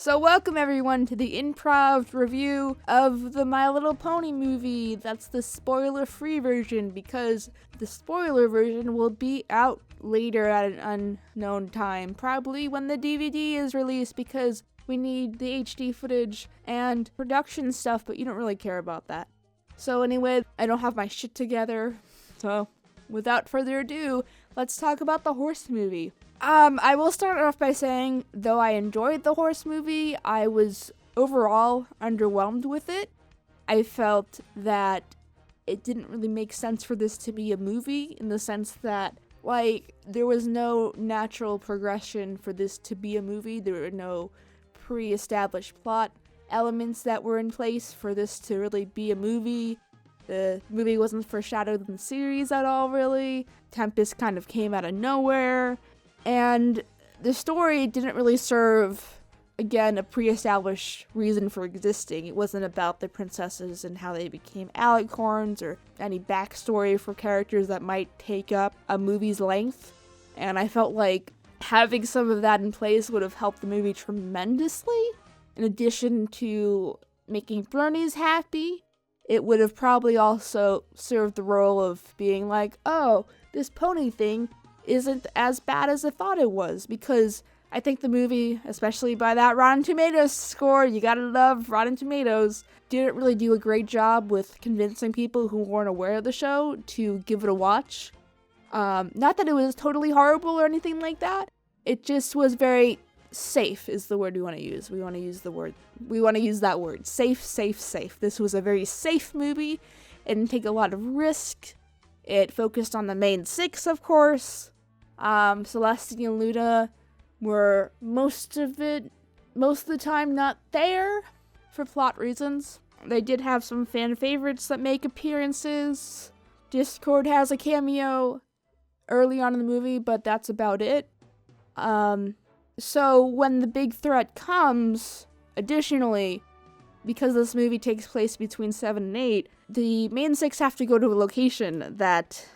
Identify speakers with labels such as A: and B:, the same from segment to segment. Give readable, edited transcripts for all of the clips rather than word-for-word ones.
A: So welcome everyone to the improv review of the My Little Pony movie. That's the spoiler-free version because the spoiler version will be out later at an unknown time, probably when the DVD is released because we need the HD footage and production stuff, but you don't really care about that. So anyway, I don't have my shit together, so without further ado, let's talk about the horse movie. I will start off by saying, though I enjoyed the horse movie, I was overall underwhelmed with it. I felt that it didn't really make sense for this to be a movie in the sense that, there was no natural progression for this to be a movie. There were no pre-established plot elements that were in place for this to really be a movie. The movie wasn't foreshadowed in the series at all, really. Tempest kind of came out of nowhere. And the story didn't really serve, again, a pre-established reason for existing. It wasn't about the princesses and how they became alicorns or any backstory for characters that might take up a movie's length. And I felt like having some of that in place would have helped the movie tremendously. In addition to making bronies happy, it would have probably also served the role of being like, oh, this pony thing isn't as bad as I thought it was, because I think the movie, especially by that Rotten Tomatoes score, you gotta love Rotten Tomatoes, didn't really do a great job with convincing people who weren't aware of the show to give it a watch. Not that it was totally horrible or anything like that, it just was very safe is the word we want to use. We want to use that word. Safe, safe, safe. This was a very safe movie. It didn't take a lot of risk. It focused on the main six, of course. Celestine and Luna were most of the time not there for plot reasons. They did have some fan favorites that make appearances. Discord has a cameo early on in the movie, but that's about it. So when the big threat comes, additionally, because this movie takes place between 7 and 8, the main six have to go to a location that,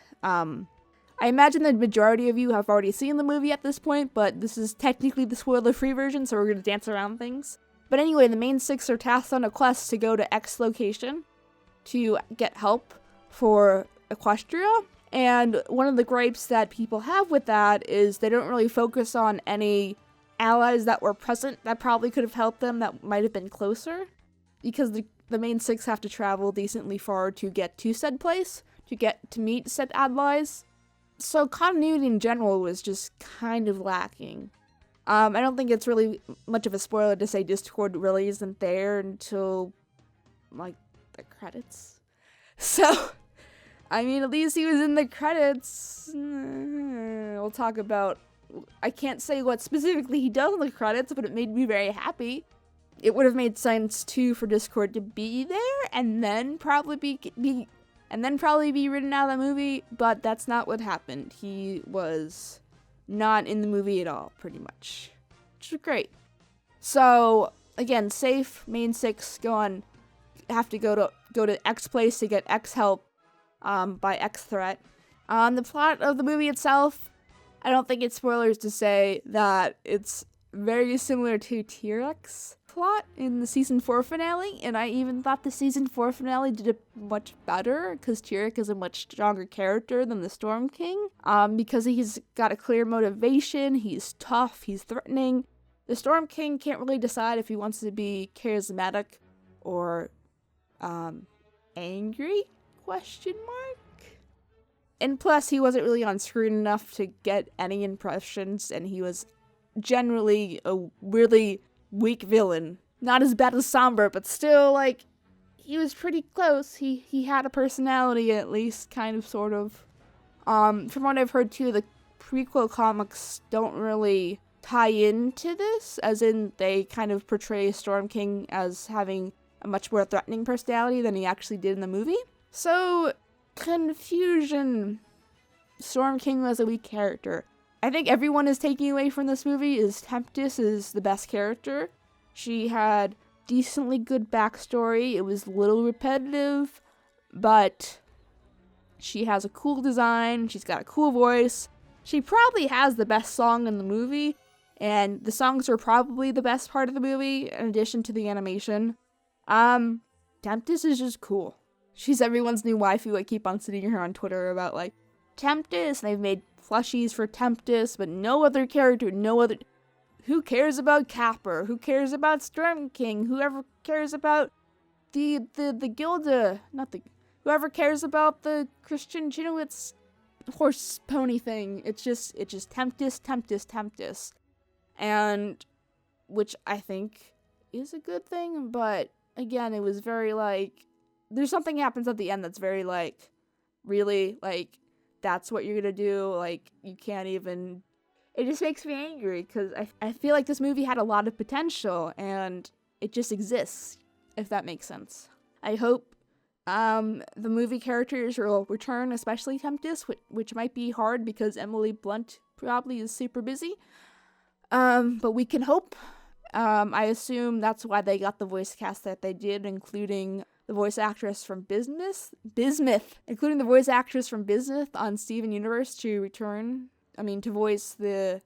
A: I imagine the majority of you have already seen the movie at this point, but this is technically the spoiler-free version, so we're going to dance around things. But anyway, the main six are tasked on a quest to go to X location to get help for Equestria. And one of the gripes that people have with that is they don't really focus on any allies that were present that probably could have helped them that might have been closer. Because the main six have to travel decently far to get to said place, to get to meet said allies. So continuity in general was just kind of lacking. I don't think it's really much of a spoiler to say Discord really isn't there until, the credits. So, I mean, at least he was in the credits. We'll talk about, I can't say what specifically he does in the credits, but it made me very happy. It would have made sense, too, for Discord to be there, and then probably be written out of the movie, but that's not what happened. He was not in the movie at all, pretty much. Which is great. So, again, safe, main six, have to go to X place to get X help, by X threat. The plot of the movie itself, I don't think it's spoilers to say that it's very similar to T-Rex plot in the season 4 finale, and I even thought the season 4 finale did it much better because T-Rex is a much stronger character than the Storm King, because he's got a clear motivation, he's tough, he's threatening. The Storm King can't really decide if he wants to be charismatic or angry? Question mark? And plus, he wasn't really on screen enough to get any impressions, and he was generally a really weak villain. Not as bad as Sombra, but still, he was pretty close. He had a personality, at least, kind of, sort of. From what I've heard, too, the prequel comics don't really tie into this, as in they kind of portray Storm King as having a much more threatening personality than he actually did in the movie. So, confusion. Storm King was a weak character. I think everyone is taking away from this movie is Tempest is the best character. She had decently good backstory. It was a little repetitive, but she has a cool design. She's got a cool voice. She probably has the best song in the movie, And the songs are probably the best part of the movie, in addition to the animation. Tempest is just cool. She's everyone's new waifu. I keep on seeing her on Twitter about, like, Tempest, and they've made plushies for Tempest, but no other character, who cares about Capper? Who cares about Storm King? Whoever cares about the Gilda? Whoever cares about the Christian Chinowitz horse pony thing. It's just Tempest. And, which I think is a good thing, but again, it was very, like, there's something happens at the end that's very, like, really, like, that's what you're gonna do, like, you can't even, it just makes me angry, because I feel like this movie had a lot of potential, and it just exists, if that makes sense. I hope, the movie characters will return, especially Tempest, which might be hard, because Emily Blunt probably is super busy, but we can hope. I assume that's why they got the voice cast that they did, including the voice actress from Bismuth, including the voice actress from Bismuth on Steven Universe to return. To voice the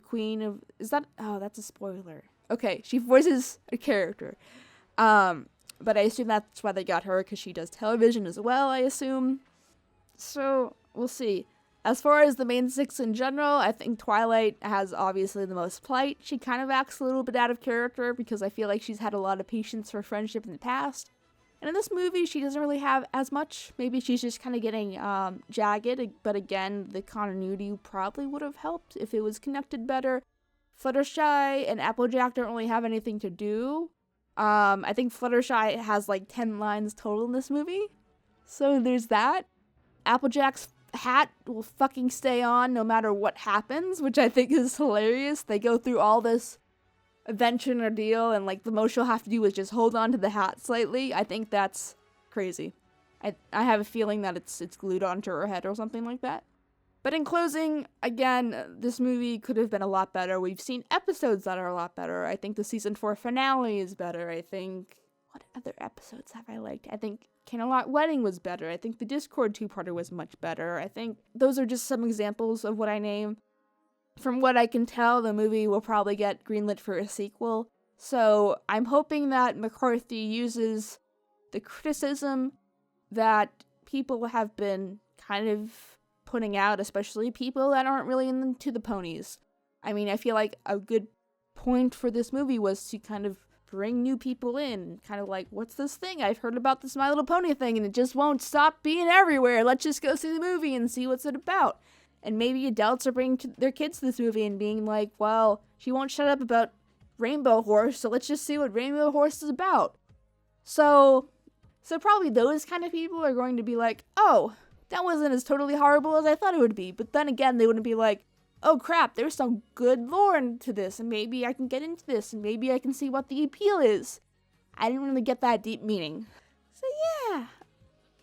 A: queen of, that's a spoiler. Okay, she voices a character. But I assume that's why they got her, because she does television as well, I assume. So, we'll see. As far as the main six in general, I think Twilight has obviously the most plight. She kind of acts a little bit out of character, because I feel like she's had a lot of patience for friendship in the past. And in this movie, she doesn't really have as much. Maybe she's just kind of getting jagged, but again, the continuity probably would have helped if it was connected better. Fluttershy and Applejack don't really have anything to do. I think Fluttershy has like 10 lines total in this movie. So there's that. Applejack's hat will fucking stay on no matter what happens, which I think is hilarious. They go through all this adventure and ordeal, and like the most she'll have to do is just hold on to the hat slightly. I think that's crazy. I have a feeling that it's glued onto her head or something like that. But in closing, again, this movie could have been a lot better. We've seen episodes that are a lot better. I think the season 4 finale is better. I think, what other episodes have I liked? I think Candlelight Wedding was better. I think the Discord 2-parter was much better. I think those are just some examples of what I named. From what I can tell, the movie will probably get greenlit for a sequel. So I'm hoping that McCarthy uses the criticism that people have been kind of putting out, especially people that aren't really into the ponies. I feel like a good point for this movie was to kind of bring new people in. Kind of like, what's this thing? I've heard about this My Little Pony thing, and it just won't stop being everywhere. Let's just go see the movie and see what's it about. And maybe adults are bringing their kids to this movie and being like, well, she won't shut up about Rainbow Horse, so let's just see what Rainbow Horse is about. So probably those kind of people are going to be like, oh, that wasn't as totally horrible as I thought it would be. But then again, they wouldn't be like, oh crap, there's some good lore into this, and maybe I can get into this, and maybe I can see what the appeal is. I didn't really get that deep meaning. So yeah.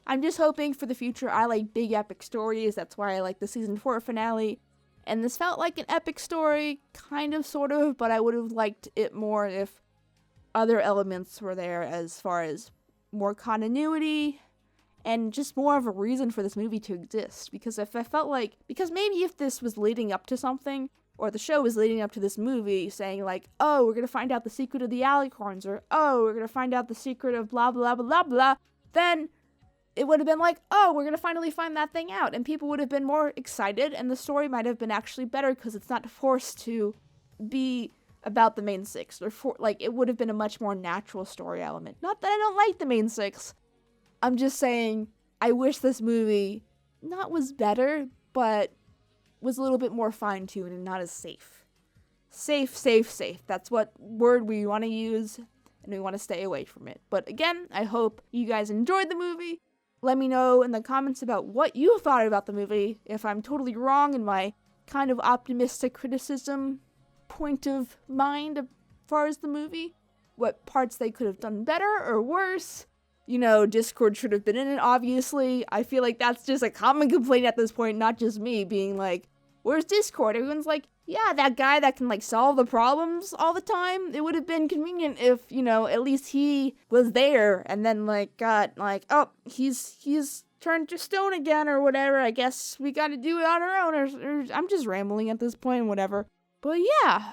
A: I'm just hoping for the future. I like big epic stories. That's why I like the season 4 finale. And this felt like an epic story, kind of, sort of, but I would have liked it more if other elements were there, as far as more continuity and just more of a reason for this movie to exist. Because maybe if this was leading up to something, or the show was leading up to this movie, saying like, oh, we're gonna find out the secret of the Alicorns, or oh, we're gonna find out the secret of blah blah blah blah blah, then it would have been like, oh, we're going to finally find that thing out. And people would have been more excited, and the story might have been actually better because it's not forced to be about the main six. It would have been a much more natural story element. Not that I don't like the main six. I'm just saying, I wish this movie not was better, but was a little bit more fine-tuned and not as safe. Safe. That's what word we want to use, and we want to stay away from it. But again, I hope you guys enjoyed the movie. Let me know in the comments about what you thought about the movie, if I'm totally wrong in my kind of optimistic criticism point of mind as far as the movie, what parts they could have done better or worse. Discord should have been in it, obviously. I feel like that's just a common complaint at this point, not just me being like, where's Discord? Everyone's like, yeah, that guy that can, solve the problems all the time. It would have been convenient if, at least he was there and then, got, oh, he's turned to stone again or whatever. I guess we gotta do it on our own, or I'm just rambling at this point, whatever. But yeah,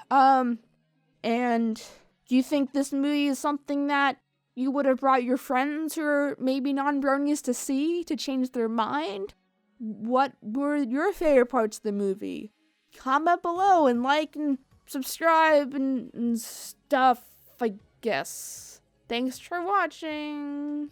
A: and do you think this movie is something that you would have brought your friends who are maybe non-bronies to see to change their mind? What were your favorite parts of the movie? Comment below and like and subscribe and stuff, I guess. Thanks for watching.